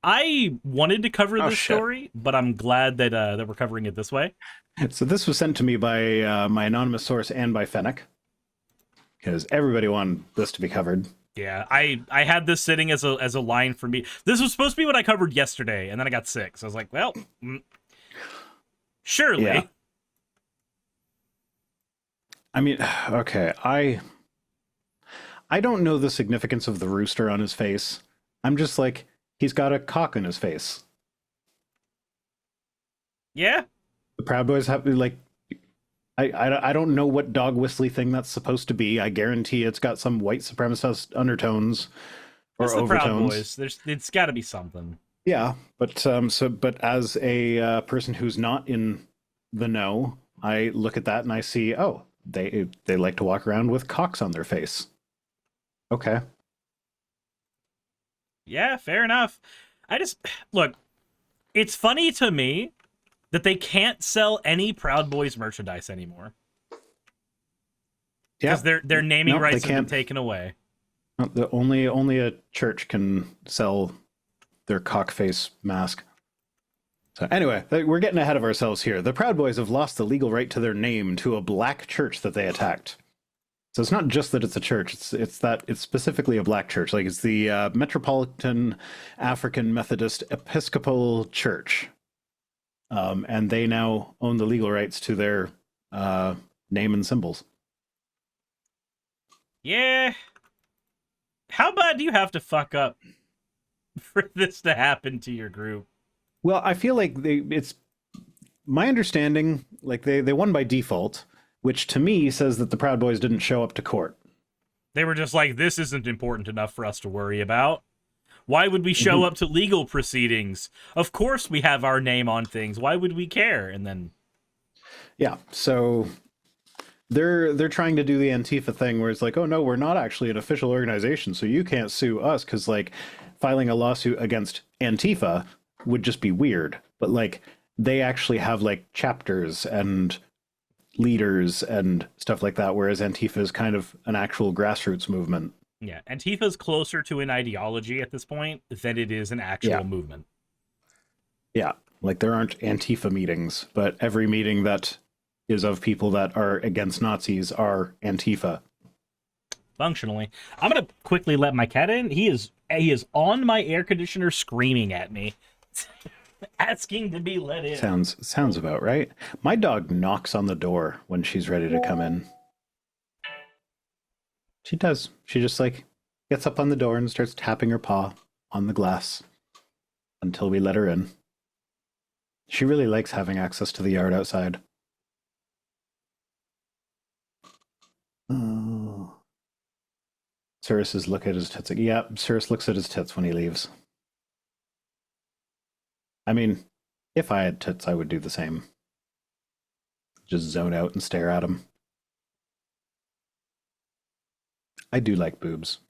I wanted to cover Oh this shit. story, but I'm glad that we're covering it this way. So this was sent to me by my anonymous source and by Fennec, because everybody wanted this to be covered. Yeah, I had this sitting as a line for me. This was supposed to be what I covered yesterday, and then I got sick, so I was like, well, Yeah. surely. I mean, okay, I don't know the significance of the rooster on his face. I'm just like, he's got a cock in his face. Yeah, The Proud Boys have like, I don't know what dog whistly thing that's supposed to be. I guarantee it's got some white supremacist undertones or it's the Proud overtones. Boys. It's got to be something. Yeah, but as a person who's not in the know, I look at that and I see, oh, they like to walk around with cocks on their face. Okay. Yeah, fair enough. I just look. It's funny to me that they can't sell any Proud Boys merchandise anymore Yeah. because their naming No, they rights have been can't. taken away. No, the only a church can sell their cockface mask. So anyway, we're getting ahead of ourselves here. The Proud Boys have lost the legal right to their name to a black church that they attacked. So it's not just that it's a church; it's that it's specifically a black church. Like it's the Metropolitan African Methodist Episcopal Church, and they now own the legal rights to their name and symbols. Yeah. How bad do you have to fuck up for this to happen to your group? Well, I feel like it's my understanding, like they won by default, which to me says that the Proud Boys didn't show up to court. They were just like, this isn't important enough for us to worry about. Why would we show up to legal proceedings? Of course we have our name on things. Why would we care? And then Yeah, so they're trying to do the Antifa thing where it's like, oh no, we're not actually an official organization, so you can't sue us because like filing a lawsuit against Antifa would just be weird. But like they actually have like chapters and leaders and stuff like that, whereas Antifa is kind of an actual grassroots movement. yeah, Antifa's closer to an ideology at this point than it is an Yeah. actual movement. Yeah, like there aren't Antifa meetings, but every meeting that is of people that are against Nazis are Antifa. Functionally. I'm gonna quickly let my cat in. He is on my air conditioner screaming at me. Asking to be let in. Sounds about right. My dog knocks on the door when she's ready to come in. She does. She just like gets up on the door and starts tapping her paw on the glass until we let her in. She really likes having access to the yard outside. Oh. Suris look at his tits. Yeah, Suris looks at his tits when he leaves. I mean, if I had tits, I would do the same. Just zone out and stare at them. I do like boobs.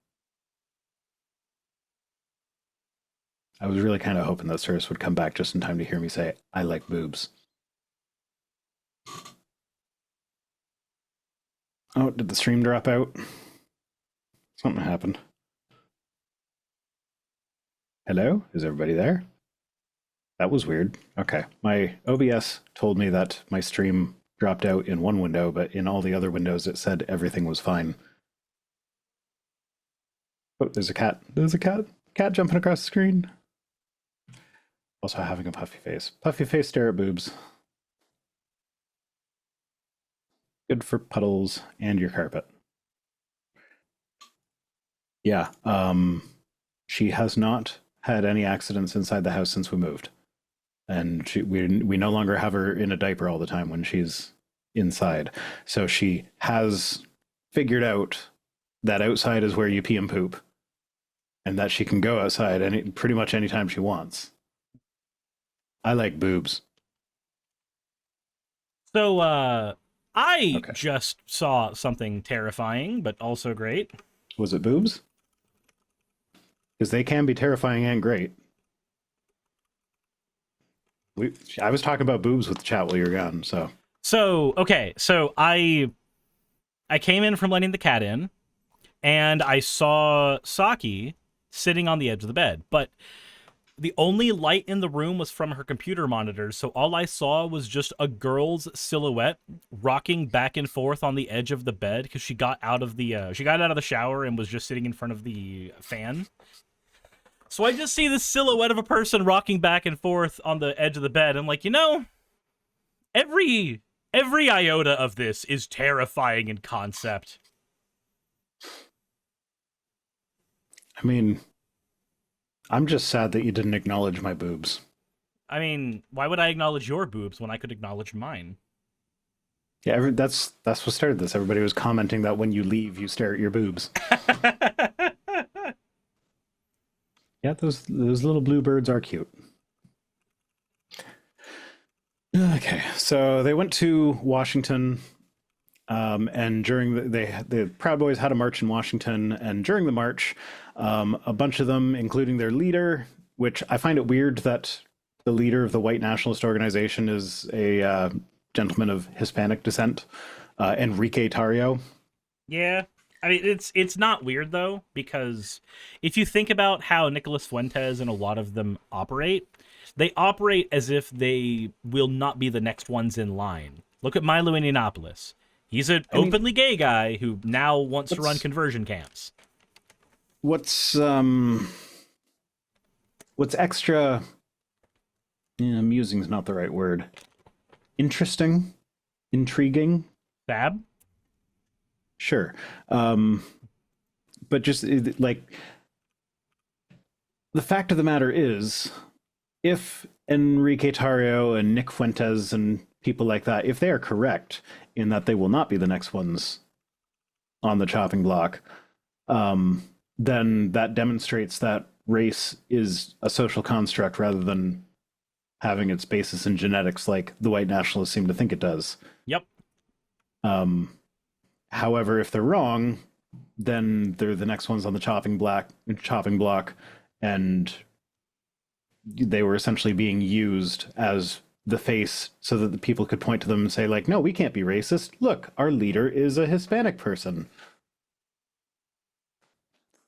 I was really kind of hoping that Suris would come back just in time to hear me say, I like boobs. Oh, did the stream drop out? Something happened. Hello? Is everybody there? That was weird. Okay. My OBS told me that my stream dropped out in one window, but in all the other windows it said everything was fine. Oh, there's a cat. There's a cat. Cat jumping across the screen. Also having a puffy face. Puffy face stare at boobs. Good for puddles and your carpet. Yeah. She has not had any accidents inside the house since we moved. And we no longer have her in a diaper all the time when she's inside. So she has figured out that outside is where you pee and poop, and that she can go outside pretty much anytime she wants. I like boobs. So, I Okay. just saw something terrifying, but also great. Was it boobs? Because they can be terrifying and great. I was talking about boobs with the chat while you were gone, so. So, okay, so I came in from letting the cat in, and I saw Saki sitting on the edge of the bed. But The only light in the room was from her computer monitors, so all I saw was just a girl's silhouette rocking back and forth on the edge of the bed because she got out of the shower and was just sitting in front of the fan. So I just see this silhouette of a person rocking back and forth on the edge of the bed. I'm like, every iota of this is terrifying in concept. I mean, I'm just sad that you didn't acknowledge my boobs. I mean, why would I acknowledge your boobs when I could acknowledge mine? Yeah, that's what started this. Everybody was commenting that when you leave, you stare at your boobs. Yeah, those little blue birds are cute. Okay, so they went to Washington, and during the Proud Boys had a march in Washington, and during the march, a bunch of them, including their leader, which I find it weird that the leader of the white nationalist organization is a gentleman of Hispanic descent, Enrique Tarrio. Yeah. I mean, it's not weird, though, because if you think about how Nicholas Fuentes and a lot of them operate, they operate as if they will not be the next ones in line. Look at Milo Yiannopoulos. He's an openly gay guy who now wants to run conversion camps. What's extra amusing is not the right word. Interesting? Intriguing? Fab? Sure. But just like the fact of the matter is, if Enrique Tarrio and Nick Fuentes and people like that, if they are correct in that they will not be the next ones on the chopping block, then that demonstrates that race is a social construct rather than having its basis in genetics like the white nationalists seem to think it does. Yep. However, if they're wrong, then they're the next ones on the chopping block, and they were essentially being used as the face so that the people could point to them and say, like, no, we can't be racist. Look, our leader is a Hispanic person.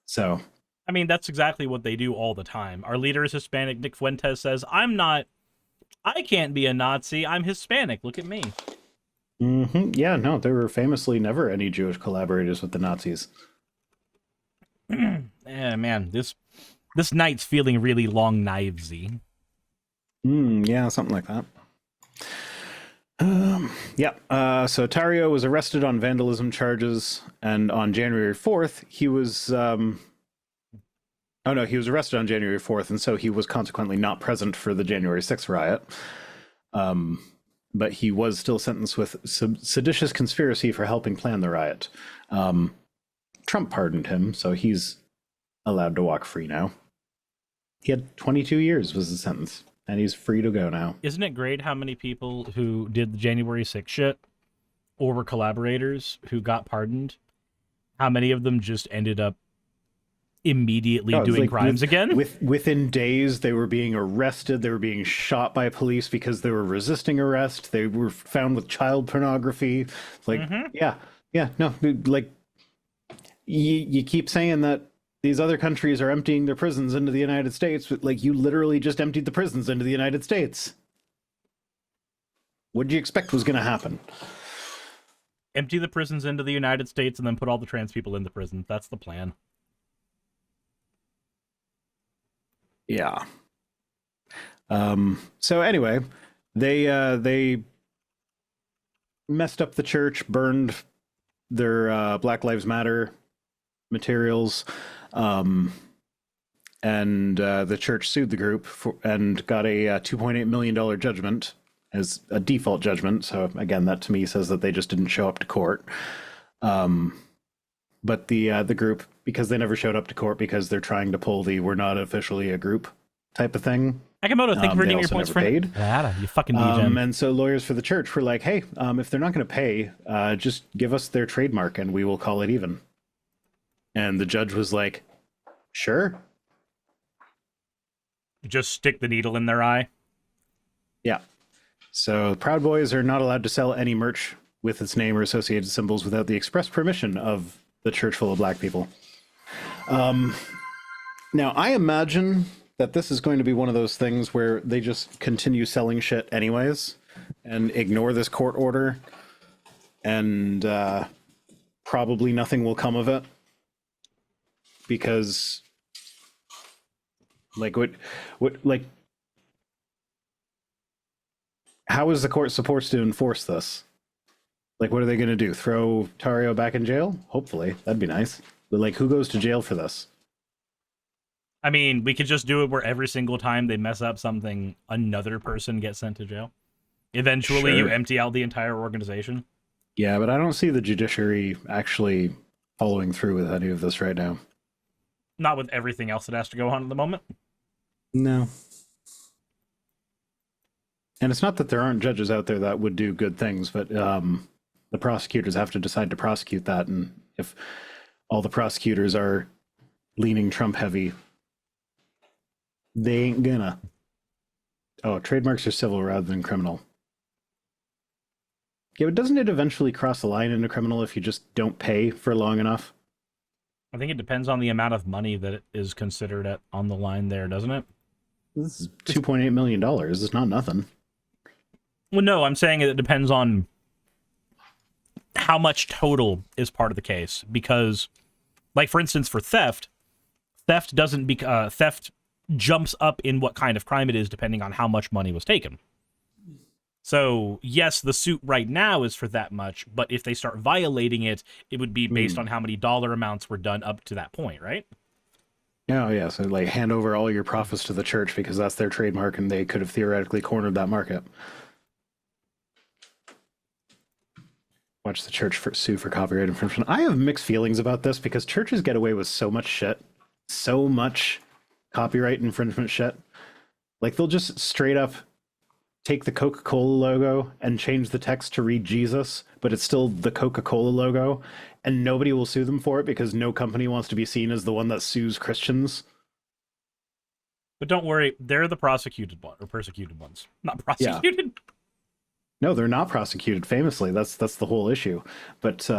So, I mean, that's exactly what they do all the time. Our leader is Hispanic. Nick Fuentes says, I can't be a Nazi. I'm Hispanic. Look at me. Mm-hmm. Yeah, no, there were famously never any Jewish collaborators with the Nazis. Yeah, man, this night's feeling really long knivesy. Yeah, something like that. So Tarrio was arrested on vandalism charges, and on January 4th, he was he was arrested on January 4th, and so he was consequently not present for the January 6th riot. But he was still sentenced with seditious conspiracy for helping plan the riot. Trump pardoned him, so he's allowed to walk free now. He had 22 years was the sentence, and he's free to go now. Isn't it great how many people who did the January 6th shit or were collaborators who got pardoned, how many of them just ended up immediately doing crimes again? Within days, they were being arrested. They were being shot by police because they were resisting arrest. They were found with child pornography. Like, you keep saying that these other countries are emptying their prisons into the United States, but like you literally just emptied the prisons into the United States. What did you expect was going to happen? Empty the prisons into the United States and then put all the trans people in the prison. That's the plan. Yeah. So anyway, they messed up the church, burned their Black Lives Matter materials, and the church sued the group and got a $2.8 million judgment as a default judgment. So again, that to me says that they just didn't show up to court. But the group, because they never showed up to court because they're trying to pull the "we're not officially a group" type of thing. Akamoto, thank you for redeeming your points, friend. You fucking degen. And so lawyers for the church were like, hey, if they're not going to pay, just give us their trademark and we will call it even. And the judge was like, sure. Just stick the needle in their eye. Yeah. So Proud Boys are not allowed to sell any merch with its name or associated symbols without the express permission of the church full of black people. Now, I imagine that this is going to be one of those things where they just continue selling shit anyways and ignore this court order, and probably nothing will come of it, because like what like how is the court supposed to enforce this? Like, what are they going to do? Throw Tarrio back in jail? Hopefully, that'd be nice. But like, who goes to jail for this? I mean, we could just do it where every single time they mess up something, another person gets sent to jail. Eventually, you Sure. empty out the entire organization. Yeah, but I don't see the judiciary actually following through with any of this right now. Not with everything else that has to go on at the moment. No. And it's not that there aren't judges out there that would do good things, but the prosecutors have to decide to prosecute that. And if all the prosecutors are leaning Trump heavy, they ain't gonna. Oh, trademarks are civil rather than criminal. Yeah, but doesn't it eventually cross the line into criminal if you just don't pay for long enough? I think it depends on the amount of money that is considered on the line there, doesn't it? This is $2.8 million. It's not nothing. Well, no, I'm saying it depends on how much total is part of the case. Because, like, for instance, for theft doesn't theft jumps up in what kind of crime it is depending on how much money was taken. So, yes, the suit right now is for that much, but if they start violating it, it would be based on how many dollar amounts were done up to that point, right? Oh, yeah. So, like, hand over all your profits to the church because that's their trademark and they could have theoretically cornered that market. Watch the church sue for copyright infringement. I have mixed feelings about this because churches get away with so much shit. So much copyright infringement shit. Like, they'll just straight up take the Coca-Cola logo and change the text to read Jesus, but it's still the Coca-Cola logo, and nobody will sue them for it because no company wants to be seen as the one that sues Christians. But don't worry, they're the prosecuted one or persecuted ones. Not prosecuted. Yeah. No, they're not prosecuted, famously. That's the whole issue. But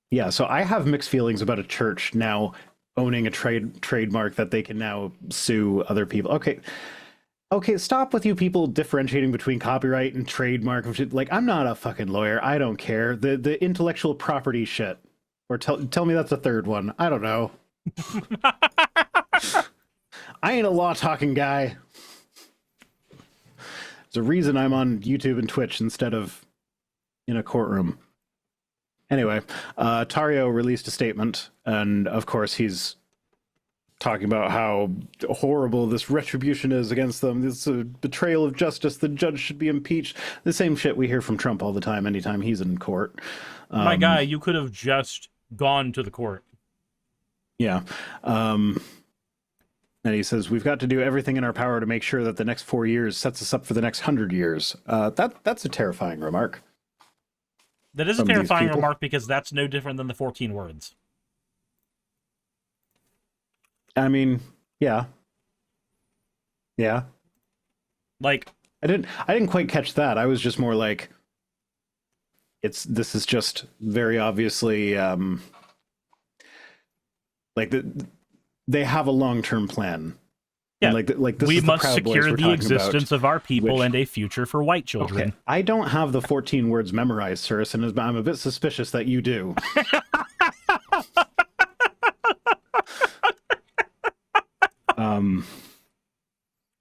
yeah, so I have mixed feelings about a church now owning a trademark that they can now sue other people. Okay, stop with you people differentiating between copyright and trademark. Like, I'm not a fucking lawyer. I don't care. The intellectual property shit. Or tell me that's a third one. I don't know. I ain't a law talking guy. There's a reason I'm on YouTube and Twitch instead of in a courtroom. Anyway, Tarrio released a statement, and of course he's talking about how horrible this retribution is against them. This is a betrayal of justice. The judge should be impeached. The same shit we hear from Trump all the time anytime he's in court. My guy, you could have just gone to the court. Yeah. And he says, we've got to do everything in our power to make sure that the next 4 years sets us up for the next 100 years. That's a terrifying remark. That is a terrifying remark because that's no different than the 14 words. I mean, yeah. Yeah. Like, I didn't quite catch that. I was just more like, this is just very obviously like they have a long-term plan. yeah, And like this we is the must Proud Boys secure we're the talking existence about, of our people which- and a future for white children. Okay, I don't have the 14 words memorized, Suris, and I'm a bit suspicious that you do.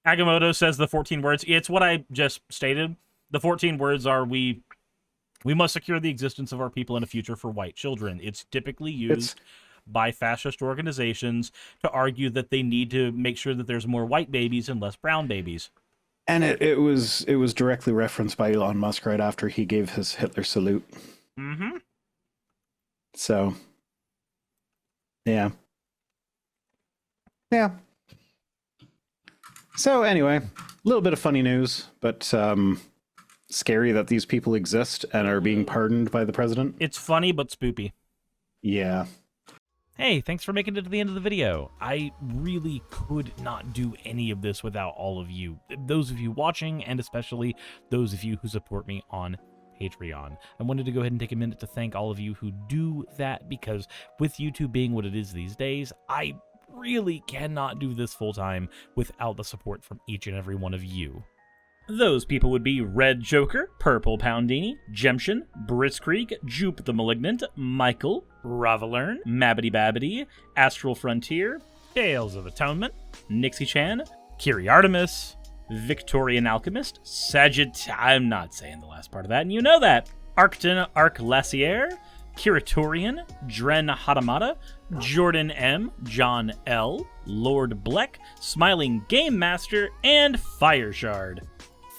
Agamotto says the 14 words. It's what I just stated. The 14 words are we must secure the existence of our people and a future for white children. It's typically used by fascist organizations to argue that they need to make sure that there's more white babies and less brown babies. And it was directly referenced by Elon Musk right after he gave his Hitler salute. Mm-hmm. So, yeah. Yeah. So anyway, a little bit of funny news, but scary that these people exist and are being pardoned by the president. It's funny but spoopy. Yeah. Hey, thanks for making it to the end of the video. I really could not do any of this without all of you. Those of you watching, and especially those of you who support me on Patreon. I wanted to go ahead and take a minute to thank all of you who do that, because with YouTube being what it is these days, I really cannot do this full time without the support from each and every one of you. Those people would be Red Joker, Purple Poundini, Jemshin, Britzkrieg, Jupe the Malignant, Michael, Ravalern, Mabbity Babbity, Astral Frontier, Tales of Atonement, Nixie Chan, Kiri Artemis, Victorian Alchemist, I'm not saying the last part of that, and you know that, Arcton Arclacier, Kiratorian, Dren Hadamata, Jordan M, John L, Lord Bleck, Smiling Game Master, and Fireshard.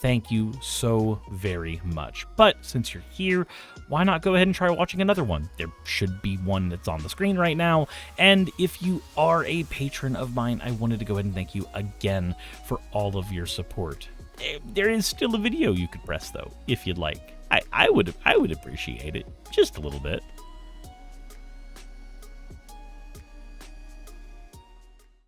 Thank you so very much. But since you're here, why not go ahead and try watching another one? There should be one that's on the screen right now. And if you are a patron of mine, I wanted to go ahead and thank you again for all of your support. There is still a video you could press though, if you'd like. I would appreciate it just a little bit.